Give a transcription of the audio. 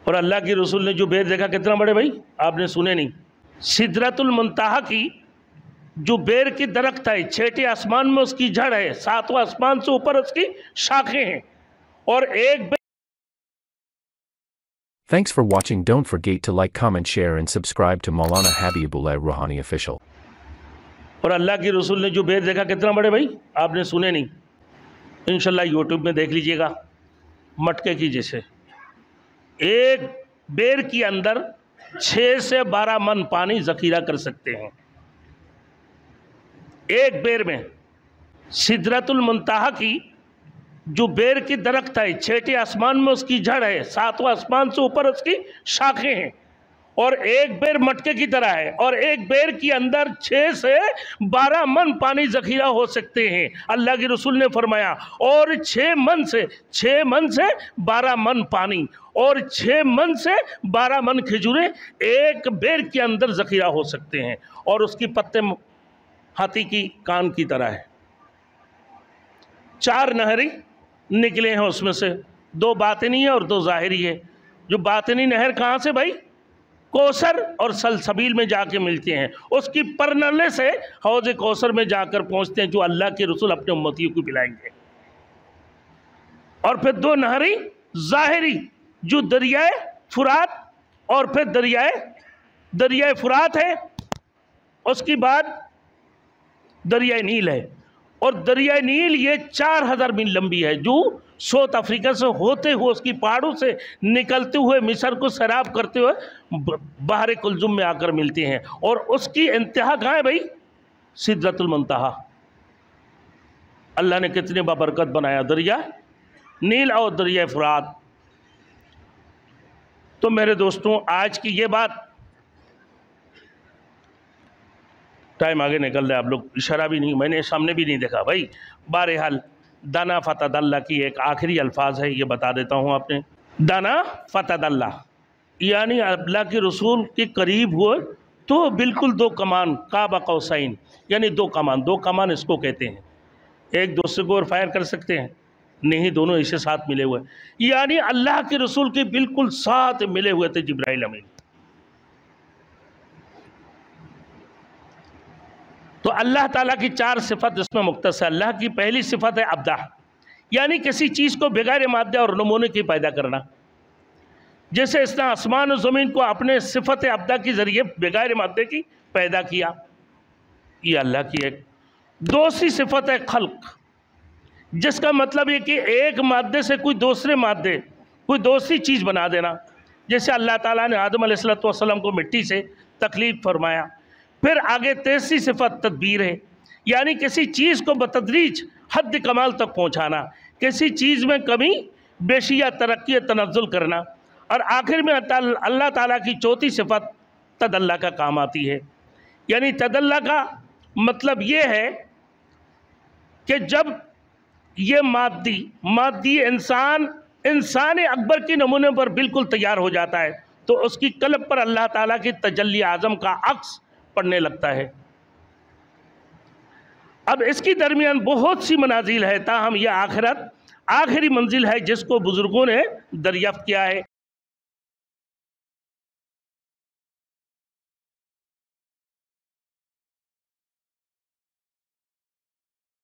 اور اللہ کی رسول نے جو بیر دیکھا کتنا بڑے بھائی، آپ نے سنے نہیں، سدرۃ المنتہا کی جو بیر کی درخت ہے، چھٹے آسمان میں اس کی جڑ ہے، ساتواں آسمان سے اوپر اس کی شاخیں ہیں، اور ایک Thanks for watching. Don't forget to like, comment, share and subscribe to Maulana Habibullah Rouhani Official. اور اللہ کی رسول نے جو بیر دیکھا کتنا بڑے بھائی، آپ نے سنے نہیں، انشاءاللہ یوٹیوب میں دیکھ لیجئے گا، مٹکے کی جیسے ایک بیر کے اندر 6 سے 12 من پانی ذخیرہ کر سکتے ہیں، ایک بیر میں۔ سدرۃ المنتہا کی جو بیر کی درخت ہے، چھٹے آسمان میں اس کی جڑ ہے، ساتواں آسمان سے اوپر اس کی شاخیں ہیں، اور ایک بیر مٹکے کی طرح ہے، اور ایک بیر کے اندر 6 سے 12 من پانی ذخیرہ ہو سکتے ہیں۔ اللہ کی رسول نے فرمایا، اور 6 من سے 12 من پانی اور 6 من سے 12 من کھجوریں ایک بیر کے اندر ذخیرہ ہو سکتے ہیں، اور اس کی پتے ہاتھی کی کان کی طرح ہے۔ 4 نہری نکلے ہیں اس میں سے، 2 باطنی ہے اور 2 ظاہری ہے۔ جو باطنی نہر کہاں سے بھائی؟ کوثر اور سلسبیل میں جا کے ملتے ہیں، اس کی پرنلے سے حوض کوثر میں جا کر پہنچتے ہیں، جو اللہ کے رسول اپنے امتیوں کو پلائیں گے۔ اور پھر 2 نہری ظاہری جو دریائے فرات اور پھر دریائے فرات ہے، اس کی بعد دریائے نیل ہے، اور دریائے نیل یہ 4000 میل لمبی ہے، جو ساؤتھ افریقہ سے ہوتے ہوئے اس کی پہاڑوں سے نکلتے ہوئے مصر کو سیراب کرتے ہوئے بحر کلزم میں آ کر ملتے ہیں، اور اس کی انتہا کہاں ہے بھائی؟ سدرۃ المنتہا۔ اللہ نے کتنے بابرکت بنایا، دریا نیل اور دریائے فرات۔ تو میرے دوستوں، آج کی یہ بات، ٹائم آگے نکل رہا ہے، آپ لوگ اشارہ بھی نہیں، میں نے سامنے بھی نہیں دیکھا بھائی۔ بہرحال دانا فتد اللہ کی ایک آخری الفاظ ہے، یہ بتا دیتا ہوں آپ نے۔ دانا فتد اللہ یعنی اللہ کے رسول کے قریب ہوئے تو بالکل 2 کمان، قاب قوسین یعنی 2 کمان اس کو کہتے ہیں۔ ایک دوسرے کو اور فائر کر سکتے ہیں نہیں، دونوں اسے ساتھ ملے ہوئے، یعنی اللہ کے رسول کے بالکل ساتھ ملے ہوئے تھے جبرائیل امین۔ تو اللہ تعالیٰ کی 4 صفت اس میں مختص ہے۔ اللہ کی پہلی صفت ہے ابدع، یعنی کسی چیز کو بغیر مادہ اور نمونے کی پیدا کرنا، جیسے اس نے آسمان و زمین کو اپنے صفت ابدع کے ذریعے بغیر مادے کی پیدا کیا، یہ اللہ کی ایک۔ دوسری صفت ہے خلق، جس کا مطلب یہ کہ ایک مادے سے کوئی دوسری چیز بنا دینا، جیسے اللہ تعالیٰ نے آدم علیہ السلام کو مٹی سے تخلیق فرمایا۔ پھر آگے تیسری صفت تدبیر ہے، یعنی کسی چیز کو بتدریج حد کمال تک پہنچانا، کسی چیز میں کمی بیشی یا ترقی یا تنزل کرنا، اور آخر میں اللہ تعالیٰ کی چوتھی صفت تدلّہ کا کام آتی ہے۔ یعنی تدلّہ کا مطلب یہ ہے کہ جب یہ مادی انسان اکبر کے نمونے پر بالکل تیار ہو جاتا ہے، تو اس کی قلب پر اللہ تعالیٰ کی تجلی اعظم کا عکس پڑنے لگتا ہے۔ اب اس کی درمیان بہت سی منازل ہے، تاہم یہ آخری منزل ہے جس کو بزرگوں نے دریافت کیا ہے۔